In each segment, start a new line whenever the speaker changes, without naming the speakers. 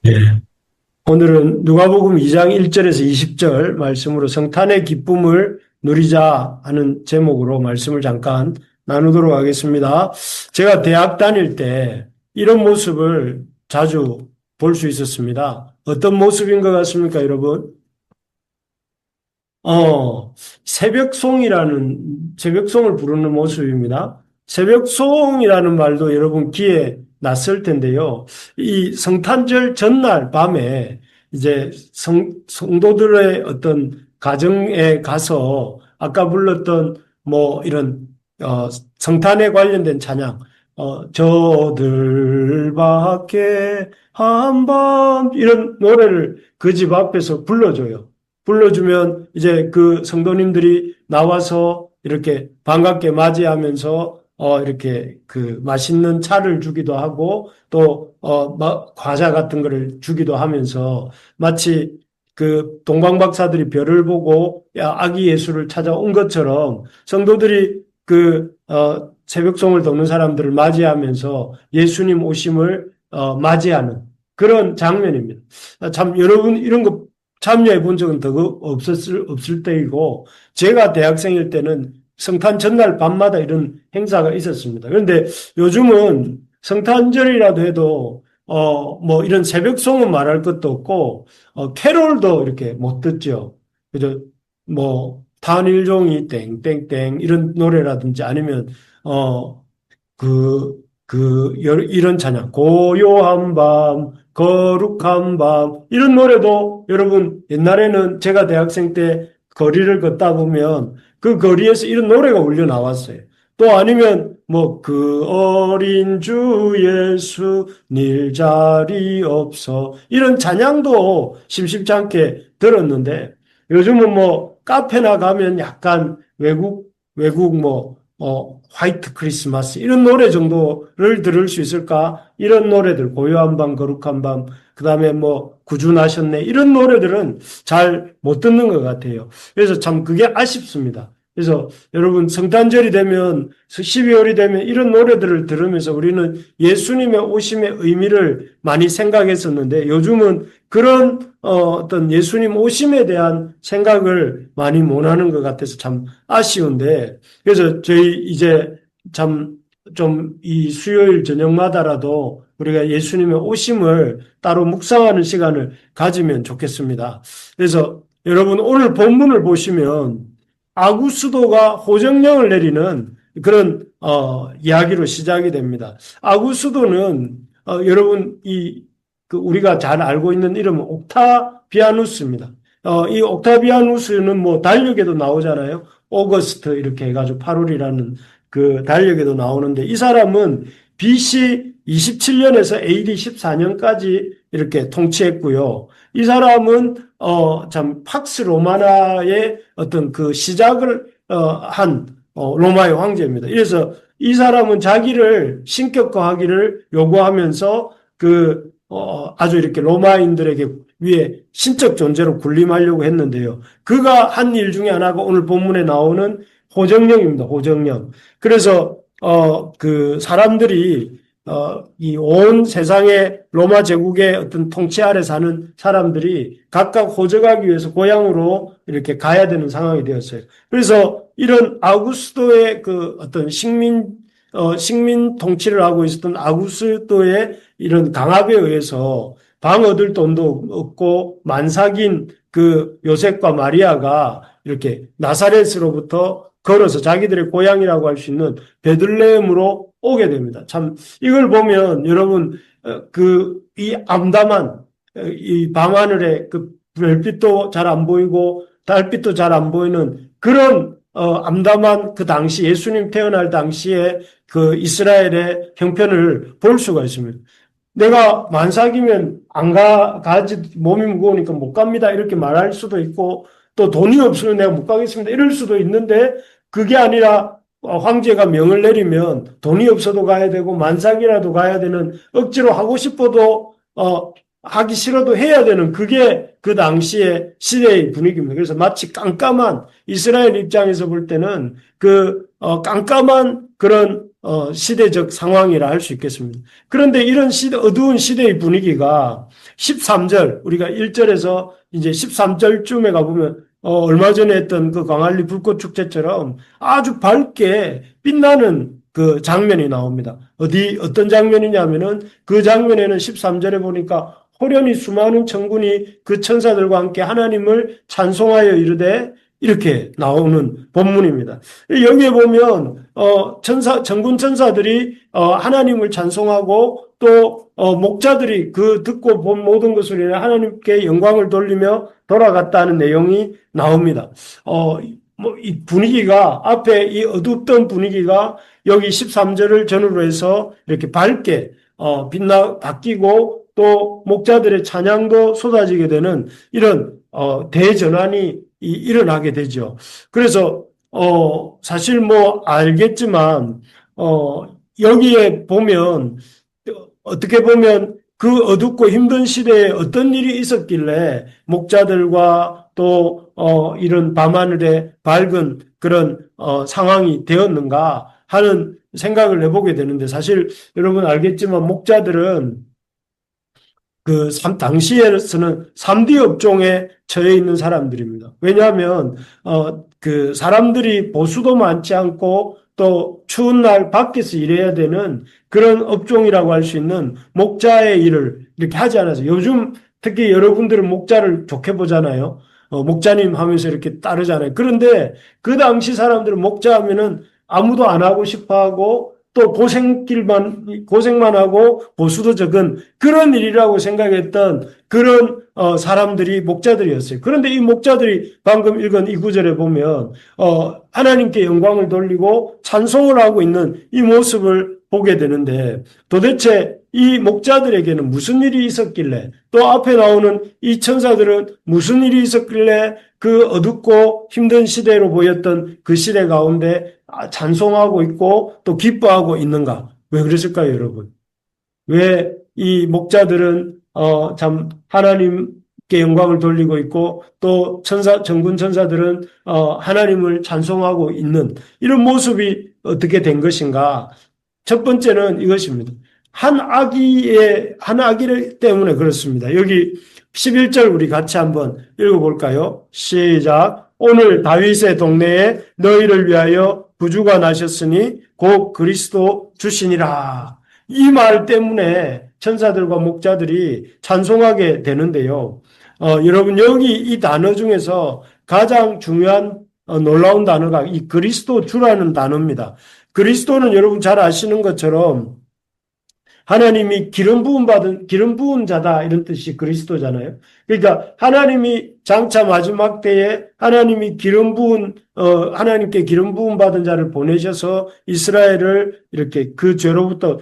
예. 오늘은 누가복음 2장 1절에서 20절 말씀으로 성탄의 기쁨을 누리자 하는 제목으로 말씀을 잠깐 나누도록 하겠습니다. 제가 대학 다닐 때 이런 모습을 자주 볼 수 있었습니다. 어떤 모습인 것 같습니까, 여러분? 어, 새벽송을 부르는 모습입니다. 새벽송이라는 말도 여러분 귀에 낯설 텐데요. 이 성탄절 전날 밤에 이제 성도들의 어떤 가정에 가서 아까 불렀던 뭐 이런, 성탄에 관련된 찬양, 저들밖에 한밤 이런 노래를 그 집 앞에서 불러줘요. 불러주면 이제 그 성도님들이 나와서 이렇게 반갑게 맞이하면서 이렇게 그 맛있는 차를 주기도 하고 또 과자 같은 거를 주기도 하면서 마치 그 동방박사들이 별을 보고 아기 예수를 찾아온 것처럼 성도들이 그 새벽송을 돕는 사람들을 맞이하면서 예수님 오심을 맞이하는 그런 장면입니다. 참 여러분 이런 거 참여해 본 적은 더 없을 때이고, 제가 대학생일 때는 성탄 전날 밤마다 이런 행사가 있었습니다. 그런데 요즘은 성탄절이라도 해도, 뭐 이런 새벽송은 말할 것도 없고, 캐롤도 이렇게 못 듣죠. 그죠? 뭐, 탄일종이 땡땡땡 이런 노래라든지 아니면, 어, 이런 찬양, 고요한 밤, 거룩한 밤, 이런 노래도 여러분, 옛날에는 제가 대학생 때 거리를 걷다 보면 그 거리에서 이런 노래가 울려 나왔어요. 또 아니면, 뭐, 그 어린 주 예수, 닐 자리 없어. 이런 찬양도 심심치 않게 들었는데, 요즘은 뭐, 카페나 가면 약간 외국 뭐, 화이트 크리스마스 이런 노래 정도를 들을 수 있을까? 이런 노래들 고요한 밤 거룩한 밤 그다음에 뭐 구주나셨네 이런 노래들은 잘 못 듣는 것 같아요. 그래서 참 그게 아쉽습니다. 그래서 여러분 성탄절이 되면 12월이 되면 이런 노래들을 들으면서 우리는 예수님의 오심의 의미를 많이 생각했었는데 요즘은 그런 어떤 예수님 오심에 대한 생각을 많이 못하는 것 같아서 참 아쉬운데 그래서 저희 이제 참 좀 이 수요일 저녁마다라도 우리가 예수님의 오심을 따로 묵상하는 시간을 가지면 좋겠습니다. 그래서 여러분 오늘 본문을 보시면 아구수도가 호정령을 내리는 그런 이야기로 시작이 됩니다. 아구수도는 여러분 그 우리가 잘 알고 있는 이름은 옥타비아누스입니다. 이 옥타비아누스는 뭐 달력에도 나오잖아요. 오거스트 이렇게 해가지고 8월이라는 그 달력에도 나오는데 이 사람은 BC 27년에서 AD 14년까지 이렇게 통치했고요. 이 사람은 참 팍스 로마나의 어떤 그 시작을 한 로마의 황제입니다. 그래서 이 사람은 자기를 신격화하기를 요구하면서 그 아주 이렇게 로마인들에게 위에 신적 존재로 군림하려고 했는데요. 그가 한 일 중에 하나가 오늘 본문에 나오는 호정령입니다. 호정령. 그래서 그 사람들이 이 온 세상의 로마 제국의 어떤 통치 아래 사는 사람들이 각각 호적하기 위해서 고향으로 이렇게 가야 되는 상황이 되었어요. 그래서 이런 아우구스도의 그 어떤 식민 통치를 하고 있었던 아우구스도의 이런 강압에 의해서 방 얻을 돈도 없고 만삭인 그 요셉과 마리아가 이렇게 나사렛으로부터 걸어서 자기들의 고향이라고 할 수 있는 베들레헴으로 오게 됩니다. 참 이걸 보면 여러분 이 암담한 이 밤하늘에 그 별빛도 잘 안 보이고 달빛도 잘 안 보이는 그런 암담한 그 당시 예수님 태어날 당시에 그 이스라엘의 형편을 볼 수가 있습니다. 내가 만삭이면 안 가지 몸이 무거우니까 못 갑니다. 이렇게 말할 수도 있고 또 돈이 없으면 내가 못 가겠습니다. 이럴 수도 있는데 그게 아니라 황제가 명을 내리면 돈이 없어도 가야 되고 만삭이라도 가야 되는 억지로 하고 싶어도 하기 싫어도 해야 되는 그게 그 당시의 시대의 분위기입니다. 그래서 마치 깜깜한 이스라엘 입장에서 볼 때는 깜깜한 그런 시대적 상황이라 할 수 있겠습니다. 그런데 이런 어두운 시대의 분위기가 13절, 우리가 1절에서 이제 13절쯤에 가보면 얼마 전에 했던 그 광안리 불꽃 축제처럼 아주 밝게 빛나는 그 장면이 나옵니다. 어떤 장면이냐면은 그 장면에는 13절에 보니까 호련히 수많은 천군이 그 천사들과 함께 하나님을 찬송하여 이르되 이렇게 나오는 본문입니다. 여기에 보면 천군 천사들이 하나님을 찬송하고 또 목자들이 그 듣고 본 모든 것을 인해 하나님께 영광을 돌리며 돌아갔다는 내용이 나옵니다. 이 분위기가 앞에 이 어둡던 분위기가 여기 13절을 전후로 해서 이렇게 밝게 바뀌고 또 목자들의 찬양도 쏟아지게 되는 이런 대전환이 일어나게 되죠. 그래서 사실 뭐 알겠지만 여기에 보면 어떻게 보면 그 어둡고 힘든 시대에 어떤 일이 있었길래 목자들과 또 이런 밤하늘의 밝은 그런 상황이 되었는가 하는 생각을 해보게 되는데 사실 여러분 알겠지만 목자들은 당시에서는 3D 업종에 처해 있는 사람들입니다. 왜냐하면, 그 사람들이 보수도 많지 않고 또 추운 날 밖에서 일해야 되는 그런 업종이라고 할 수 있는 목자의 일을 이렇게 하지 않아서 요즘 특히 여러분들은 목자를 좋게 보잖아요. 목자님 하면서 이렇게 따르잖아요. 그런데 그 당시 사람들은 목자 하면은 아무도 안 하고 싶어 하고 또 고생만 하고 보수도 적은 그런 일이라고 생각했던 그런 사람들이 목자들이었어요. 그런데 이 목자들이 방금 읽은 이 구절에 보면 하나님께 영광을 돌리고 찬송을 하고 있는 이 모습을 보게 되는데 도대체 이 목자들에게는 무슨 일이 있었길래 또 앞에 나오는 이 천사들은 무슨 일이 있었길래 그 어둡고 힘든 시대로 보였던 그 시대 가운데 찬송하고 있고 또 기뻐하고 있는가? 왜 그랬을까요, 여러분? 왜 이 목자들은 참 하나님께 영광을 돌리고 있고 또 정군 천사들은 하나님을 찬송하고 있는 이런 모습이 어떻게 된 것인가? 첫 번째는 이것입니다. 한 아기 때문에 그렇습니다. 여기 11절 우리 같이 한번 읽어볼까요? 시작. 오늘 다윗의 동네에 너희를 위하여 구주가 나셨으니 곧 그리스도 주시니라. 이 말 때문에 천사들과 목자들이 찬송하게 되는데요. 여러분 여기 이 단어 중에서 가장 중요한 놀라운 단어가 이 그리스도 주라는 단어입니다. 그리스도는 여러분 잘 아시는 것처럼 하나님이 기름 부은 자다 이런 뜻이 그리스도잖아요. 그러니까 하나님이 장차 마지막 때에 하나님이 하나님께 기름 부음 받은 자를 보내셔서 이스라엘을 이렇게 그 죄로부터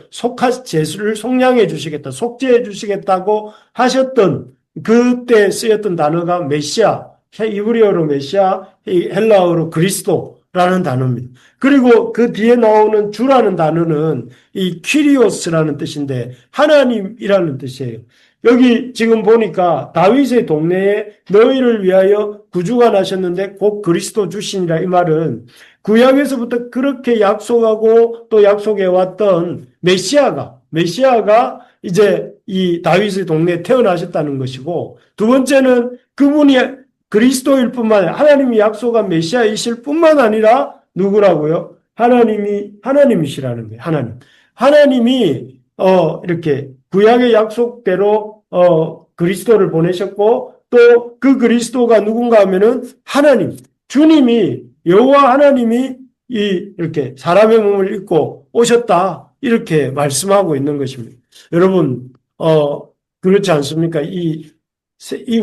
죄를 속량해 주시겠다, 속죄해 주시겠다고 하셨던 그때 쓰였던 단어가 메시아, 이브리어로 메시아, 헬라어로 그리스도라는 단어입니다. 그리고 그 뒤에 나오는 주라는 단어는 이 퀴리오스라는 뜻인데 하나님이라는 뜻이에요. 여기 지금 보니까 다윗의 동네에 너희를 위하여 구주가 나셨는데 곧 그리스도 주시니라 이 말은 구약에서부터 그렇게 약속하고 또 약속해 왔던 메시아가 이제 이 다윗의 동네에 태어나셨다는 것이고 두 번째는 그분이 그리스도일 뿐만 아니라 하나님이 약속한 메시아이실 뿐만 아니라 누구라고요? 하나님이시라는 거예요. 하나님이 이렇게 구약의 약속대로 그리스도를 보내셨고 또 그 그리스도가 누군가 하면은 주님이 여호와 하나님이 이렇게 사람의 몸을 입고 오셨다 이렇게 말씀하고 있는 것입니다. 여러분 그렇지 않습니까? 이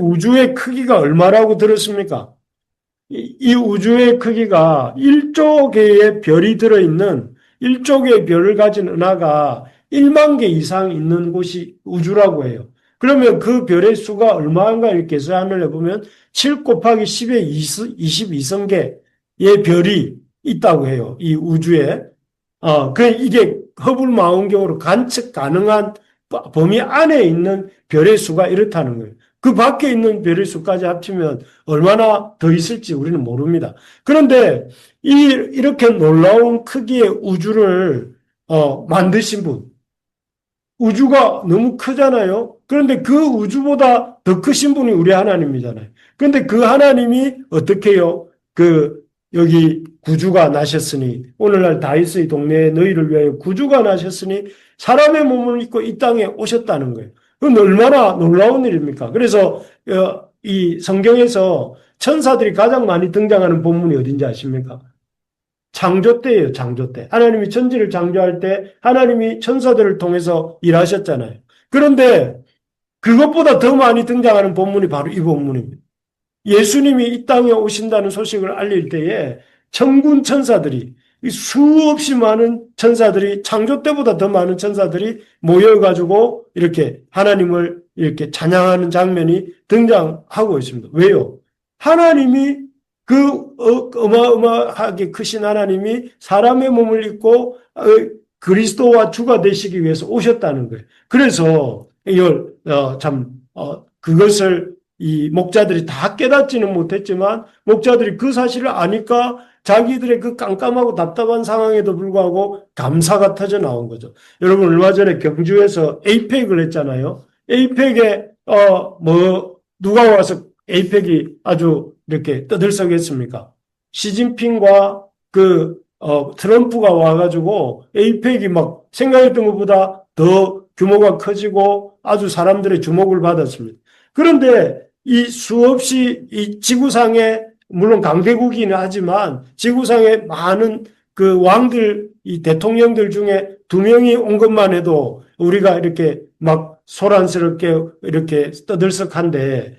우주의 크기가 얼마라고 들었습니까? 이 우주의 크기가 1조 개의 별이 들어있는 1조 개의 별을 가진 은하가 1만 개 이상 있는 곳이 우주라고 해요. 그러면 그 별의 수가 얼마인가 이렇게 계산을 해보면 7 곱하기 10의 22성계의 별이 있다고 해요. 이 우주에. 이게 허블 망원경으로 관측 가능한 범위 안에 있는 별의 수가 이렇다는 거예요. 그 밖에 있는 별의 수까지 합치면 얼마나 더 있을지 우리는 모릅니다. 그런데 이렇게 놀라운 크기의 우주를 만드신 분, 우주가 너무 크잖아요. 그런데 그 우주보다 더 크신 분이 우리 하나님이잖아요. 그런데 그 하나님이 어떻게 해요? 여기 구주가 나셨으니, 오늘날 다윗의 동네에 너희를 위하여 구주가 나셨으니 사람의 몸을 입고 이 땅에 오셨다는 거예요. 그건 얼마나 놀라운 일입니까? 그래서 이 성경에서 천사들이 가장 많이 등장하는 본문이 어딘지 아십니까? 창조 때예요, 창조 때. 하나님이 천지를 창조할 때 하나님이 천사들을 통해서 일하셨잖아요. 그런데 그것보다 더 많이 등장하는 본문이 바로 이 본문입니다. 예수님이 이 땅에 오신다는 소식을 알릴 때에 천군 천사들이, 수없이 많은 천사들이, 창조 때보다 더 많은 천사들이 모여가지고 이렇게 하나님을 이렇게 찬양하는 장면이 등장하고 있습니다. 왜요? 하나님이 어마어마하게 크신 하나님이 사람의 몸을 입고 그리스도와 주가 되시기 위해서 오셨다는 거예요. 그래서 이걸 그것을 이 목자들이 다 깨닫지는 못했지만 목자들이 그 사실을 아니까 자기들의 그 깜깜하고 답답한 상황에도 불구하고 감사가 터져 나온 거죠. 여러분 얼마 전에 경주에서 에이펙을 했잖아요. 에이펙에 누가 와서 에이펙이 아주 이렇게 떠들썩했습니까? 시진핑과 트럼프가 와가지고 에이펙이 막 생각했던 것보다 더 규모가 커지고 아주 사람들의 주목을 받았습니다. 그런데 이 수없이 이 지구상에 물론 강대국이긴 하지만 지구상에 많은 그 왕들, 이 대통령들 중에 2명이 온 것만 해도 우리가 이렇게 막 소란스럽게 이렇게 떠들썩한데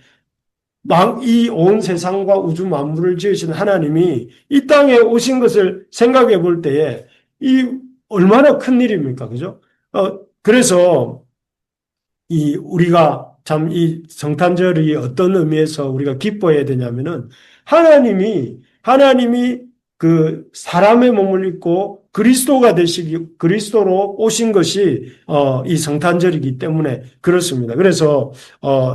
이 온 세상과 우주 만물을 지으신 하나님이 이 땅에 오신 것을 생각해 볼 때에 이 얼마나 큰 일입니까? 그죠? 그래서 우리가 참 이 성탄절이 어떤 의미에서 우리가 기뻐해야 되냐면은 하나님이 그 사람의 몸을 입고 그리스도로 오신 것이 이 성탄절이기 때문에 그렇습니다. 그래서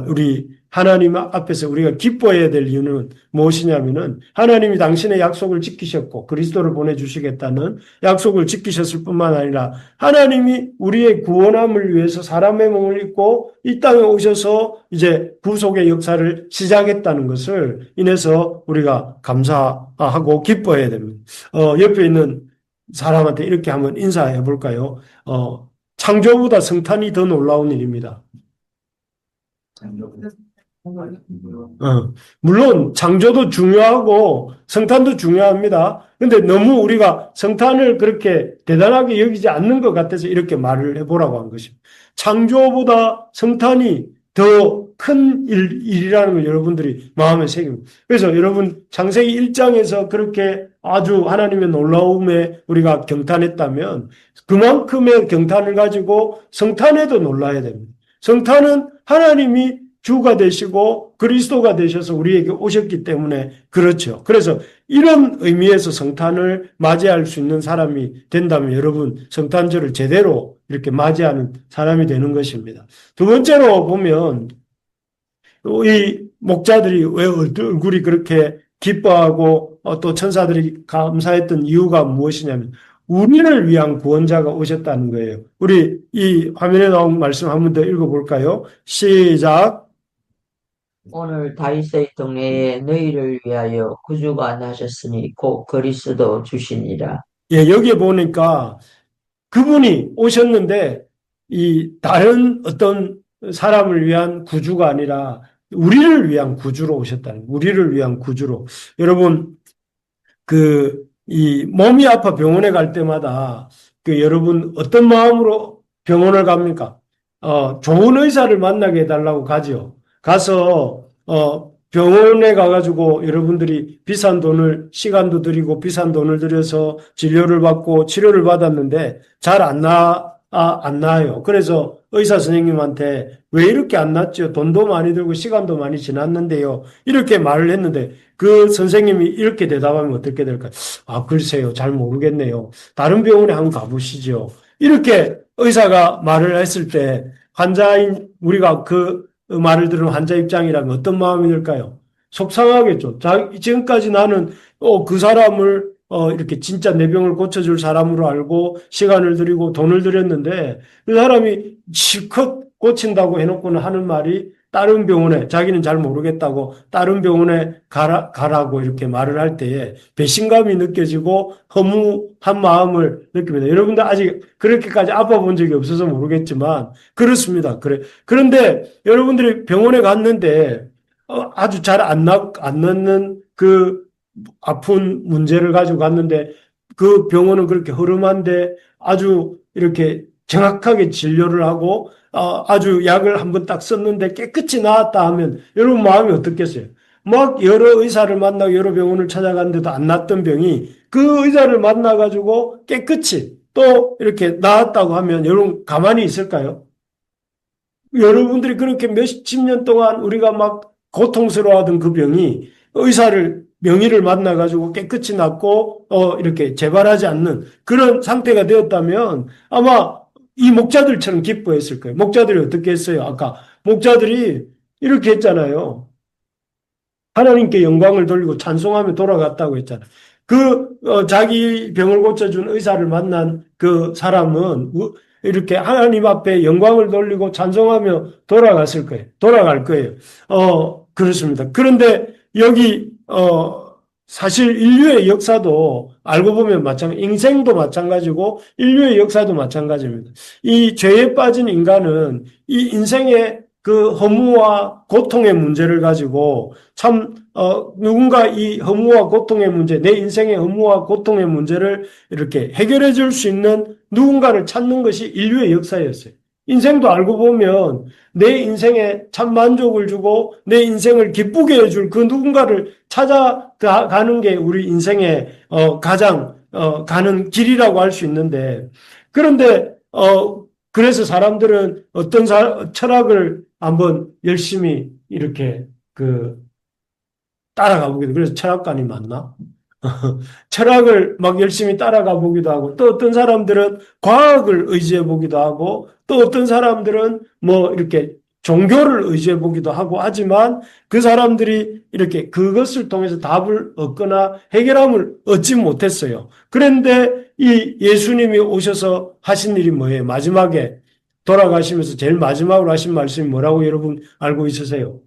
우리 하나님 앞에서 우리가 기뻐해야 될 이유는 무엇이냐면은 하나님이 당신의 약속을 지키셨고 그리스도를 보내주시겠다는 약속을 지키셨을 뿐만 아니라 하나님이 우리의 구원함을 위해서 사람의 몸을 입고 이 땅에 오셔서 이제 구속의 역사를 시작했다는 것을 인해서 우리가 감사하고 기뻐해야 됩니다. 옆에 있는 사람한테 이렇게 한번 인사해 볼까요? 창조보다 성탄이 더 놀라운 일입니다. 물론 창조도 중요하고 성탄도 중요합니다. 근데 너무 우리가 성탄을 그렇게 대단하게 여기지 않는 것 같아서 이렇게 말을 해보라고 한 것입니다. 창조보다 성탄이 더 큰 일이라는 걸 여러분들이 마음에 새깁니다. 그래서 여러분 창세기 1장에서 그렇게 아주 하나님의 놀라움에 우리가 경탄했다면 그만큼의 경탄을 가지고 성탄에도 놀라야 됩니다. 성탄은 하나님이 주가 되시고 그리스도가 되셔서 우리에게 오셨기 때문에 그렇죠. 그래서 이런 의미에서 성탄을 맞이할 수 있는 사람이 된다면 여러분 성탄절을 제대로 이렇게 맞이하는 사람이 되는 것입니다. 두 번째로 보면 이 목자들이 왜 얼굴이 그렇게 기뻐하고 또 천사들이 감사했던 이유가 무엇이냐면 우리를 위한 구원자가 오셨다는 거예요. 우리 이 화면에 나온 말씀 한 번 더 읽어볼까요? 시작.
오늘 다윗의 동네에 너희를 위하여 구주가 나셨으니 곧 그리스도 주시니라.
예, 여기에 보니까 그분이 오셨는데 이 다른 어떤 사람을 위한 구주가 아니라 우리를 위한 구주로 오셨다는 거예요. 우리를 위한 구주로. 여러분 이 몸이 아파 병원에 갈 때마다 여러분 어떤 마음으로 병원을 갑니까? 좋은 의사를 만나게 해달라고 가죠. 가서 병원에 가가지고 여러분들이 비싼 돈을 시간도 들이고 비싼 돈을 들여서 진료를 받고 치료를 받았는데 잘 안 나아요. 그래서 의사 선생님한테 왜 이렇게 안 낫죠? 돈도 많이 들고 시간도 많이 지났는데요. 이렇게 말을 했는데 그 선생님이 이렇게 대답하면 어떻게 될까요? 글쎄요. 잘 모르겠네요. 다른 병원에 한번 가보시죠. 이렇게 의사가 말을 했을 때 환자인 우리가 그 말을 들은 환자 입장이라면 어떤 마음이 들까요? 속상하겠죠. 지금까지 나는 그 사람을 이렇게 진짜 내 병을 고쳐줄 사람으로 알고 시간을 들이고 돈을 들였는데 그 사람이 실컷 고친다고 해놓고는 하는 말이 다른 병원에 자기는 잘 모르겠다고 다른 병원에 가라고 이렇게 말을 할 때에 배신감이 느껴지고 허무한 마음을 느낍니다. 여러분들 아직 그렇게까지 아파본 적이 없어서 모르겠지만 그렇습니다. 그런데 여러분들이 병원에 갔는데 아주 잘 안 낫는 그 아픈 문제를 가지고 갔는데 그 병원은 그렇게 허름한데 아주 이렇게 정확하게 진료를 하고 아주 약을 한번 딱 썼는데 깨끗이 나았다 하면 여러분 마음이 어떻겠어요? 막 여러 의사를 만나고 여러 병원을 찾아갔는데도 안 낫던 병이 그 의사를 만나가지고 깨끗이 또 이렇게 나았다고 하면 여러분 가만히 있을까요? 여러분들이 그렇게 몇십 년 동안 우리가 막 고통스러워하던 그 병이 명의를 만나가지고 깨끗이 낫고, 이렇게 재발하지 않는 그런 상태가 되었다면 아마 이 목자들처럼 기뻐했을 거예요. 목자들이 어떻게 했어요? 아까 목자들이 이렇게 했잖아요. 하나님께 영광을 돌리고 찬송하며 돌아갔다고 했잖아요. 자기 병을 고쳐준 의사를 만난 그 사람은 이렇게 하나님 앞에 영광을 돌리고 찬송하며 돌아갔을 거예요. 돌아갈 거예요. 그렇습니다. 그런데 여기, 사실 인류의 역사도 알고 보면 인생도 마찬가지고 인류의 역사도 마찬가지입니다. 이 죄에 빠진 인간은 이 인생의 그 허무와 고통의 문제를 가지고 누군가 이 허무와 고통의 문제, 내 인생의 허무와 고통의 문제를 이렇게 해결해 줄 수 있는 누군가를 찾는 것이 인류의 역사였어요. 인생도 알고 보면 내 인생에 참 만족을 주고 내 인생을 기쁘게 해줄 그 누군가를 찾아가는 게 우리 인생의 가장 가는 길이라고 할 수 있는데 그런데 그래서 사람들은 어떤 철학을 한번 열심히 이렇게 따라가 보기도 그래서 철학관이 많나? 철학을 막 열심히 따라가 보기도 하고 또 어떤 사람들은 과학을 의지해 보기도 하고 또 어떤 사람들은 뭐 이렇게 종교를 의지해 보기도 하고 하지만 그 사람들이 이렇게 그것을 통해서 답을 얻거나 해결함을 얻지 못했어요. 그런데 이 예수님이 오셔서 하신 일이 뭐예요? 마지막에 돌아가시면서 제일 마지막으로 하신 말씀이 뭐라고 여러분 알고 있으세요?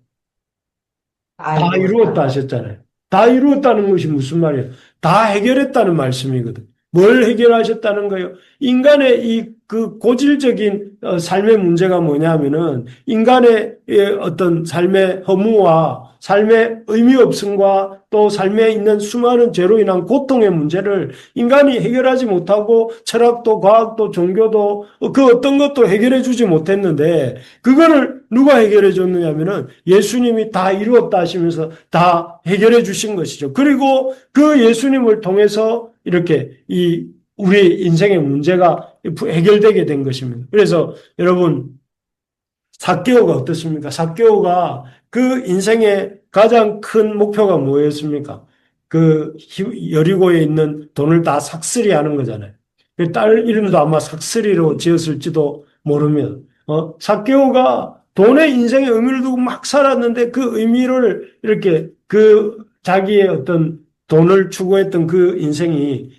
다
다 이루었다
이루었다.
하셨잖아요. 다 이루었다는 것이 무슨 말이에요? 다 해결했다는 말씀이거든. 뭘 해결하셨다는 거예요? 인간의 그 고질적인 삶의 문제가 뭐냐면은 인간의 어떤 삶의 허무와 삶의 의미 없음과 또 삶에 있는 수많은 죄로 인한 고통의 문제를 인간이 해결하지 못하고 철학도 과학도 종교도 그 어떤 것도 해결해 주지 못했는데 그거를 누가 해결해 줬느냐면은 예수님이 다 이루었다 하시면서 다 해결해 주신 것이죠. 그리고 그 예수님을 통해서 이렇게 우리 인생의 문제가 해결되게 된 것입니다. 그래서 여러분, 삭개오가 어떻습니까? 삭개오가 그 인생의 가장 큰 목표가 뭐였습니까? 여리고에 있는 돈을 다 삭슬이 하는 거잖아요. 그 딸 이름도 아마 삭슬이로 지었을지도 모르면, 삭개오가 돈의 인생의 의미를 두고 막 살았는데 그 의미를 이렇게 자기의 어떤 돈을 추구했던 그 인생이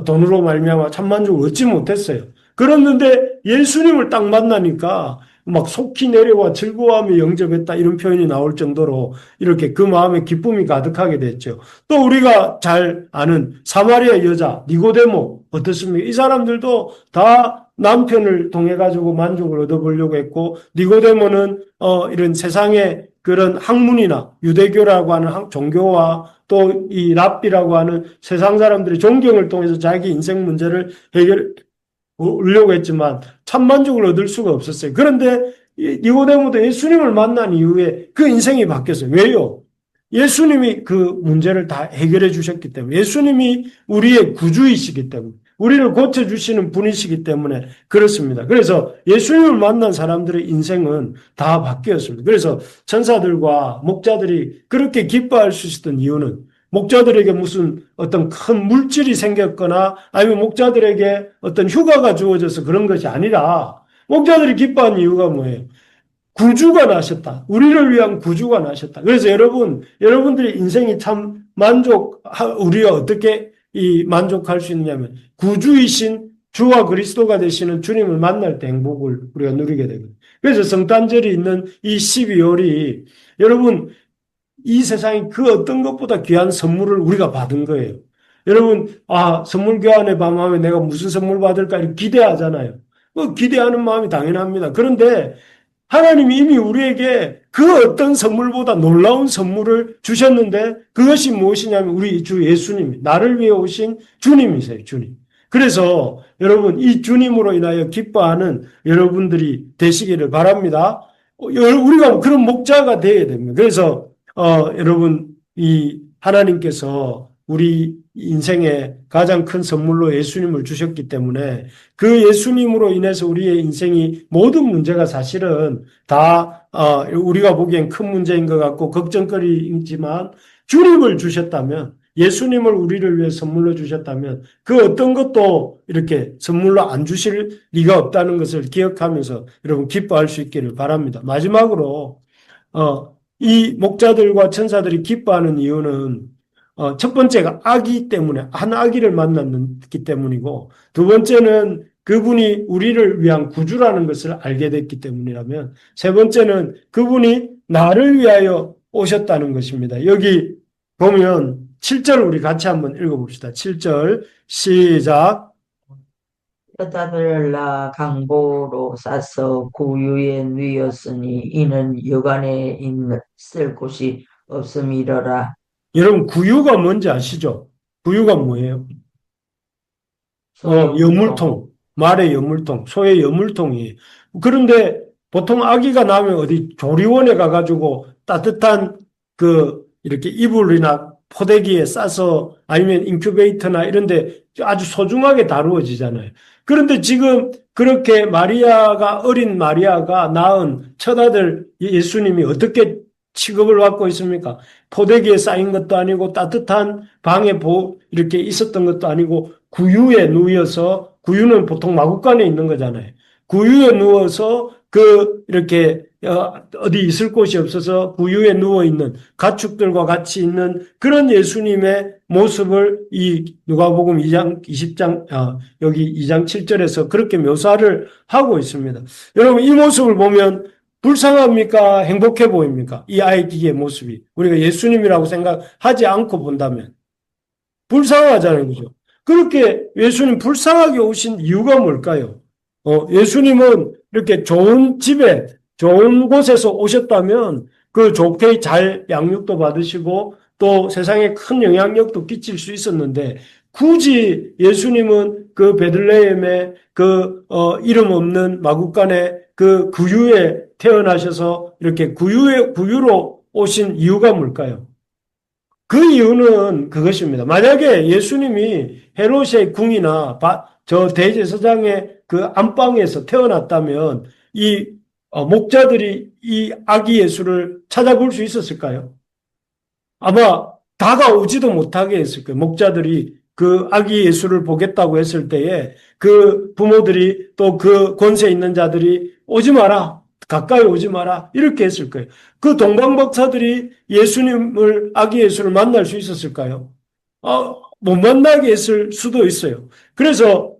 돈으로 말미암아 참만족을 얻지 못했어요. 그랬는데 예수님을 딱 만나니까 막 속히 내려와 즐거워하며 영접했다 이런 표현이 나올 정도로 이렇게 그 마음에 기쁨이 가득하게 됐죠. 또 우리가 잘 아는 사마리아 여자 니고데모 어떻습니까? 이 사람들도 다 남편을 통해 가지고 만족을 얻어보려고 했고 니고데모는 이런 세상의 그런 학문이나 유대교라고 하는 종교와 또 이 랍비라고 하는 세상 사람들의 존경을 통해서 자기 인생 문제를 해결하려고 했지만 참만족을 얻을 수가 없었어요. 그런데 니고데모도 예수님을 만난 이후에 그 인생이 바뀌었어요. 왜요? 예수님이 그 문제를 다 해결해 주셨기 때문에 예수님이 우리의 구주이시기 때문에 우리를 고쳐주시는 분이시기 때문에 그렇습니다. 그래서 예수님을 만난 사람들의 인생은 다 바뀌었습니다. 그래서 천사들과 목자들이 그렇게 기뻐할 수 있었던 이유는 목자들에게 무슨 어떤 큰 물질이 생겼거나 아니면 목자들에게 어떤 휴가가 주어져서 그런 것이 아니라 목자들이 기뻐하는 이유가 뭐예요? 구주가 나셨다. 우리를 위한 구주가 나셨다. 그래서 여러분들의 인생이 참 우리가 어떻게 이 만족할 수 있냐면 구주이신 주와 그리스도가 되시는 주님을 만날 때 행복을 우리가 누리게 되거든요. 그래서 성탄절이 있는 이 12월이 여러분 이 세상에 그 어떤 것보다 귀한 선물을 우리가 받은 거예요. 여러분, 선물 교환의 밤하면 내가 무슨 선물 받을까 이렇게 기대하잖아요. 기대하는 마음이 당연합니다. 그런데 하나님이 이미 우리에게 그 어떤 선물보다 놀라운 선물을 주셨는데 그것이 무엇이냐면 우리 주 예수님, 나를 위해 오신 주님이세요, 주님. 그래서 여러분, 이 주님으로 인하여 기뻐하는 여러분들이 되시기를 바랍니다. 우리가 그런 목자가 되어야 됩니다. 그래서 여러분, 이 하나님께서 우리 인생의 가장 큰 선물로 예수님을 주셨기 때문에 그 예수님으로 인해서 우리의 인생이 모든 문제가 사실은 다 우리가 보기엔 큰 문제인 것 같고 걱정거리이지만 주님을 주셨다면 예수님을 우리를 위해 선물로 주셨다면 그 어떤 것도 이렇게 선물로 안 주실 리가 없다는 것을 기억하면서 여러분 기뻐할 수 있기를 바랍니다. 마지막으로 이 목자들과 천사들이 기뻐하는 이유는 첫 번째가 아기 때문에 한 아기를 만났기 때문이고 두 번째는 그분이 우리를 위한 구주라는 것을 알게 됐기 때문이라면 세 번째는 그분이 나를 위하여 오셨다는 것입니다. 여기 보면 7절 우리 같이 한번 읽어봅시다. 7절 시작.
여자들라 강보로 싸서 구유에 누였으니 이는 여간에 있을 곳이 없음이러라.
여러분 구유가 뭔지 아시죠? 구유가 뭐예요? 여물통, 말의 여물통, 소의 여물통이. 그런데 보통 아기가 나면 어디 조리원에 가가지고 따뜻한 이렇게 이불이나 포대기에 싸서 아니면 인큐베이터나 이런데 아주 소중하게 다루어지잖아요. 그런데 지금 그렇게 어린 마리아가 낳은 첫아들 예수님이 어떻게 취급을 받고 있습니까? 포대기에 쌓인 것도 아니고 따뜻한 방에 이렇게 있었던 것도 아니고 구유에 누워서 구유는 보통 마구간에 있는 거잖아요. 구유에 누워서 이렇게 어디 있을 곳이 없어서 구유에 누워 있는 가축들과 같이 있는 그런 예수님의 모습을 이 누가복음 2장 20장 여기 2장 7절에서 그렇게 묘사를 하고 있습니다. 여러분 이 모습을 보면 불쌍합니까? 행복해 보입니까? 이 아이의 모습이 우리가 예수님이라고 생각하지 않고 본다면 불쌍하잖아요, 그죠? 그렇게 예수님 불쌍하게 오신 이유가 뭘까요? 예수님은 이렇게 좋은 집에, 좋은 곳에서 오셨다면 그 좋게 잘 양육도 받으시고 또 세상에 큰 영향력도 끼칠 수 있었는데 굳이 예수님은 그 베들레헴의 이름 없는 마구간의 그 구유에 태어나셔서 이렇게 구유로 오신 이유가 뭘까요? 그 이유는 그것입니다. 만약에 예수님이 헤롯의 궁이나 저 대제사장의 그 안방에서 태어났다면 이 목자들이 이 아기 예수를 찾아볼 수 있었을까요? 아마 다가오지도 못하게 했을 거예요. 목자들이 그 아기 예수를 보겠다고 했을 때에 그 부모들이 또 그 권세 있는 자들이 오지 마라. 가까이 오지 마라. 이렇게 했을 거예요. 그 동방박사들이 아기 예수를 만날 수 있었을까요? 못 만나게 했을 수도 있어요. 그래서,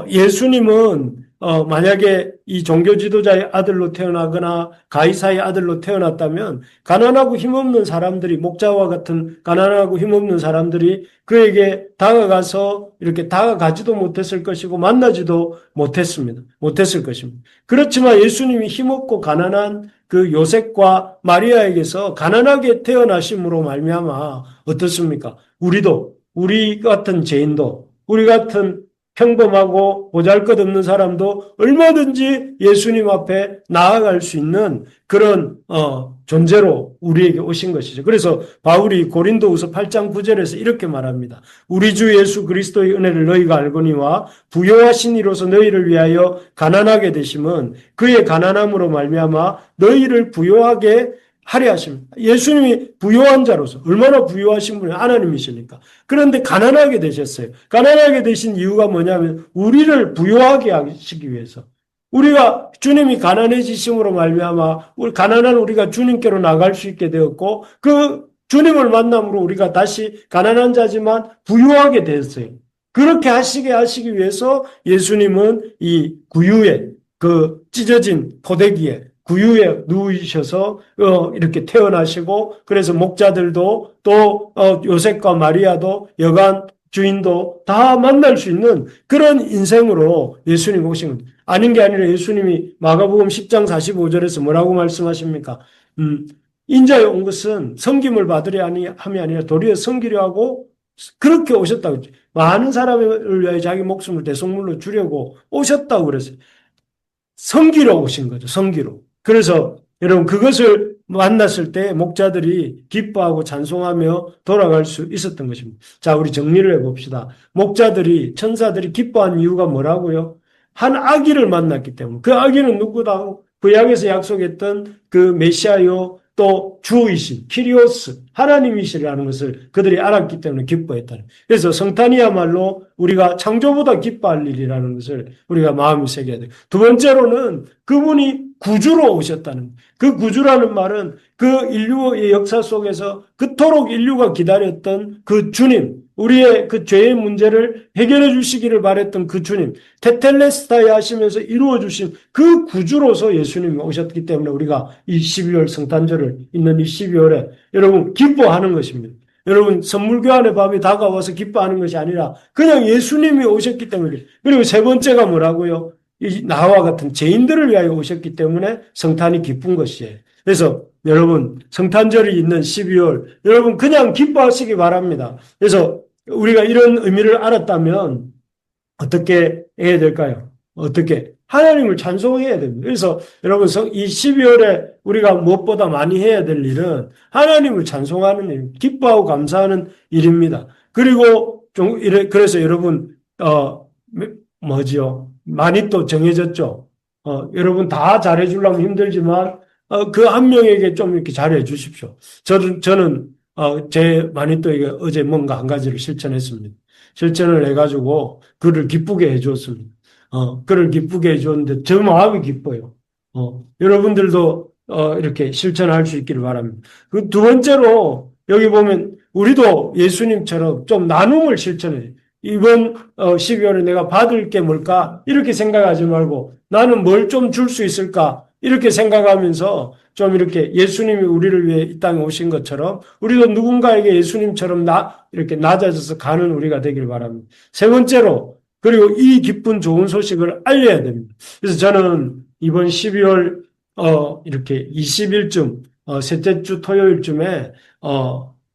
예수님은, 만약에 이 종교 지도자의 아들로 태어나거나 가이사의 아들로 태어났다면 가난하고 힘없는 사람들이 목자와 같은 가난하고 힘없는 사람들이 그에게 다가가서 이렇게 다가가지도 못했을 것이고 만나지도 못했을 것입니다. 그렇지만 예수님이 힘없고 가난한 그 요셉과 마리아에게서 가난하게 태어나심으로 말미암아 어떻습니까? 우리 같은 죄인도 우리 같은 평범하고 보잘것없는 사람도 얼마든지 예수님 앞에 나아갈 수 있는 그런 존재로 우리에게 오신 것이죠. 그래서 바울이 고린도후서 8장 9절에서 이렇게 말합니다. 우리 주 예수 그리스도의 은혜를 너희가 알거니와 부요하신 이로서 너희를 위하여 가난하게 되심은 그의 가난함으로 말미암아 너희를 부요하게 하려 하십니다. 예수님이 부요한 자로서 얼마나 부요하신 분이 하나님이시니까. 그런데 가난하게 되셨어요. 가난하게 되신 이유가 뭐냐면 우리를 부요하게 하시기 위해서 우리가 주님이 가난해지심으로 말미암아 우리 가난한 우리가 주님께로 나갈 수 있게 되었고 그 주님을 만남으로 우리가 다시 가난한 자지만 부유하게 되었어요. 그렇게 하시기 위해서 예수님은 이 구유에 그 찢어진 포대기에 구유에 누우셔서 이렇게 태어나시고 그래서 목자들도 또 요셉과 마리아도 여관 주인도 다 만날 수 있는 그런 인생으로 예수님 오신 겁니다. 아닌 게 아니라 예수님이 마가복음 10장 45절에서 뭐라고 말씀하십니까? 인자에 온 것은 섬김을 받으려 함이 아니라 도리어 섬기려 하고 그렇게 오셨다고. 많은 사람을 위하여 자기 목숨을 대속물로 주려고 오셨다고 그랬어요. 섬기러 오신 거죠. 섬기러. 그래서 여러분 그것을 만났을 때 목자들이 기뻐하고 찬송하며 돌아갈 수 있었던 것입니다. 자, 우리 정리를 해봅시다. 목자들이 천사들이 기뻐한 이유가 뭐라고요? 한 아기를 만났기 때문에. 그 아기는 누구다? 구약에서 약속했던 그 메시아요 또 주이신 키리오스 하나님이시라는 것을 그들이 알았기 때문에 기뻐했다는. 그래서 성탄이야말로 우리가 창조보다 기뻐할 일이라는 것을 우리가 마음에 새겨야 돼요. 두 번째로는 그분이 구주로 오셨다는. 그 구주라는 말은 그 인류의 역사 속에서 그토록 인류가 기다렸던 그 주님, 우리의 그 죄의 문제를 해결해 주시기를 바랬던 그 주님, 테텔레스타이 하시면서 이루어 주신 그 구주로서 예수님이 오셨기 때문에 우리가 이 12월 성탄절을 있는 이 12월에 여러분 기뻐하는 것입니다. 여러분 선물 교환의 밤이 다가와서 기뻐하는 것이 아니라 그냥 예수님이 오셨기 때문에. 그리고 세 번째가 뭐라고요? 이 나와 같은 죄인들을 위하여 오셨기 때문에 성탄이 기쁜 것이에요. 그래서 여러분 성탄절이 있는 12월 여러분 그냥 기뻐하시기 바랍니다. 그래서 우리가 이런 의미를 알았다면 어떻게 해야 될까요? 어떻게? 하나님을 찬송해야 됩니다. 그래서 여러분 이 12월에 우리가 무엇보다 많이 해야 될 일은 하나님을 찬송하는 일, 기뻐하고 감사하는 일입니다. 그리고 그래서 여러분 뭐지요? 많이 또 정해졌죠. 여러분 다 잘해주려면 힘들지만 그 한 명에게 좀 이렇게 잘해 주십시오. 저는 제 마니또에게 어제 뭔가 한 가지를 실천했습니다. 실천을 해가지고 그를 기쁘게 해주었습니다. 그를 기쁘게 해주었는데 저 마음이 기뻐요. 여러분들도 이렇게 실천할 수 있기를 바랍니다. 그 두 번째로 여기 보면 우리도 예수님처럼 좀 나눔을 실천해요. 이번 12월에 내가 받을 게 뭘까? 이렇게 생각하지 말고 나는 뭘 좀 줄 수 있을까? 이렇게 생각하면서 좀 이렇게 예수님이 우리를 위해 이 땅에 오신 것처럼 우리도 누군가에게 예수님처럼 이렇게 낮아져서 가는 우리가 되길 바랍니다. 세 번째로 그리고 이 기쁜 좋은 소식을 알려야 됩니다. 그래서 저는 이번 12월 이렇게 20일쯤 셋째 주 토요일쯤에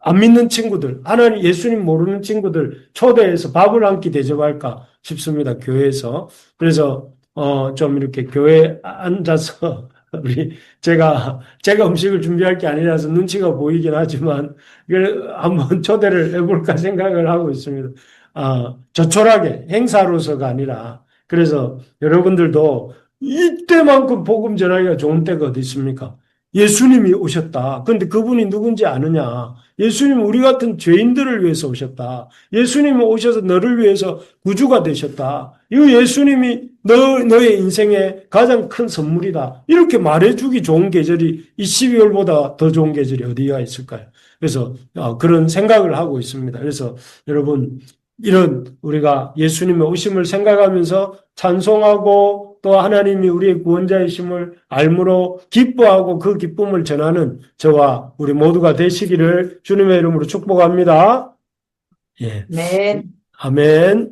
안 믿는 친구들, 하나님 예수님 모르는 친구들 초대해서 밥을 한 끼 대접할까 싶습니다. 교회에서. 그래서 좀 이렇게 교회에 앉아서 제가 음식을 준비할 게 아니라서 눈치가 보이긴 하지만 한번 초대를 해볼까 생각을 하고 있습니다. 조촐하게 행사로서가 아니라 그래서 여러분들도 이때만큼 복음 전하기가 좋은 때가 어디 있습니까? 예수님이 오셨다. 그런데 그분이 누군지 아느냐? 예수님은 우리 같은 죄인들을 위해서 오셨다. 예수님은 오셔서 너를 위해서 구주가 되셨다. 이 예수님이 너의 인생의 가장 큰 선물이다. 이렇게 말해주기 좋은 계절이 이 12월보다 더 좋은 계절이 어디가 있을까요? 그래서 그런 생각을 하고 있습니다. 그래서 여러분 이런 우리가 예수님의 오심을 생각하면서 찬송하고 또 하나님이 우리의 구원자이심을 알므로 기뻐하고 그 기쁨을 전하는 저와 우리 모두가 되시기를 주님의 이름으로 축복합니다. 예.
네.
아멘.